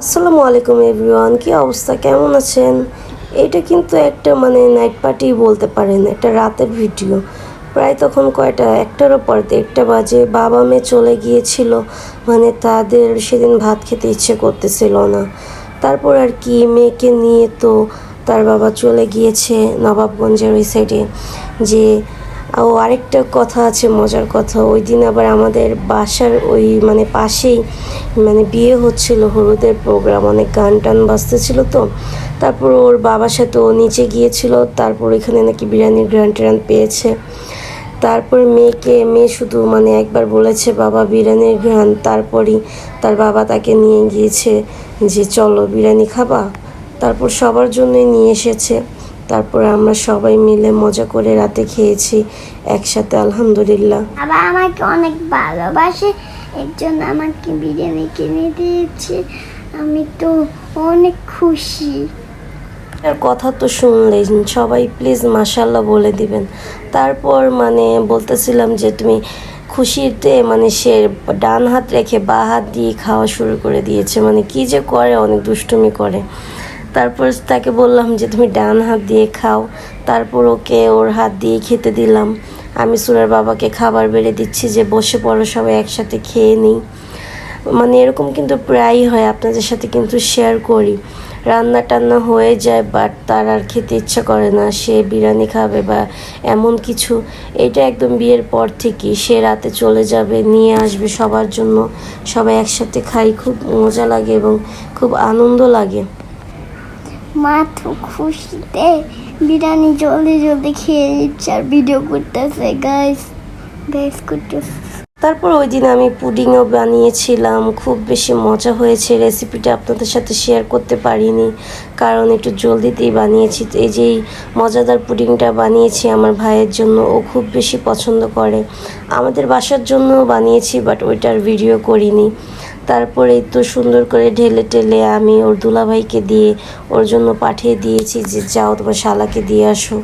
আসসালামু আলাইকুম এভরিওয়ান, কি অবস্থা, কেমন আছেন? এটা কিন্তু একটা নাইট পার্টি বলতে পারেন, একটা রাতের ভিডিও। প্রায় তখন কয়টা, একটারও পর 1টা বাজে। বাবা মেয়ে চলে গিয়েছিল, তাদের সেদিন ভাত খেতে ইচ্ছে করতেছিল না। তারপর আর কি, মেয়েকে নিয়ে তো তার বাবা চলে গিয়েছে নবাবগঞ্জের ওই সাইডে। যে আরেকটা কথা আছে, মজার কথা, ওই দিন আবার আমাদের বাসার ওই পাশেই বিয়ে হচ্ছিল, হলুদের প্রোগ্রাম, অনেক গান টান বাজতেছিল। তো তারপর ওর বাবার সাথে ও নিচে গিয়েছিল, তারপর এখানে নাকি বিরিয়ানির গ্রান ট্রান পেয়েছে। তারপর মেয়ে শুধু একবার বলেছে বাবা বিরিয়ানির ঘ্রাণ, তারপরই তার বাবা তাকে নিয়ে গিয়েছে যে চলো বিরিয়ানি খাবা। তারপর সবার জন্যই নিয়ে এসেছে। তারপর আমরা সবাই মিলে মজা করে রাতে খেয়েছি একসাথে, আলহামদুলিল্লাহ। বাবা আমাকে অনেক ভালোবাসে, এর জন্য আমাকে বিরিয়ানি কিনে দিয়েছে। আমি তো অনেক খুশি। আর কথা তো শুনলেই, সবাই প্লিজ মাশাআল্লাহ বলে দিবেন। তারপর বলতেছিলাম যে তুমি খুশিতে সে ডান হাত রেখে বা হাত দিয়ে খাওয়া শুরু করে দিয়েছে, কি যে করে, অনেক দুষ্টুমি করে। তারপর তাকে বললাম যে তুমি ডান হাত দিয়ে খাও। তারপর ওকে ওর হাত দিয়ে খেতে দিলাম। আমি সুরার বাবাকে খাবার বেড়ে দিচ্ছি যে বসে পড়ো, সবাই একসাথে খেয়ে নিই। এরকম কিন্তু প্রায়ই হয়, আপনাদের সাথে কিন্তু শেয়ার করি। রান্না টান্না হয়ে যায়, বাট তার আর খেতে ইচ্ছা করে না, সে বিরিয়ানি খাবে বা এমন কিছু। এটা একদম বিয়ের পর থেকেই, সে রাতে চলে যাবে, নিয়ে আসবে সবার জন্য, সবাই একসাথে খাই, খুব মজা লাগে এবং খুব আনন্দ লাগে। মা তো খুশিতে বিরিয়ানি জলদি জলদি খেয়ে নিচ্ছে আর ভিডিও করতেছে, গাইস করতেছে। তারপর ওই দিন আমি পুডিংও বানিয়েছিলাম, খুব বেশি মজা হয়েছে। রেসিপিটা আপনাদের সাথে শেয়ার করতে পারিনি, কারণ একটু জলদিতেই বানিয়েছি। এই যে মজাদার পুডিংটা বানিয়েছি আমার ভাইয়ের জন্য, ও খুব বেশি পছন্দ করে। আমাদের বাসার জন্য বানিয়েছি, বাট ওইটার ভিডিও করিনি। তারপরে তো সুন্দর করে ঢেলে টেলে আমি ওর দুলাভাইকে দিয়ে ওর জন্য পাঠিয়ে দিয়েছি যে যাও তোমার শালাকে দিয়ে আসো।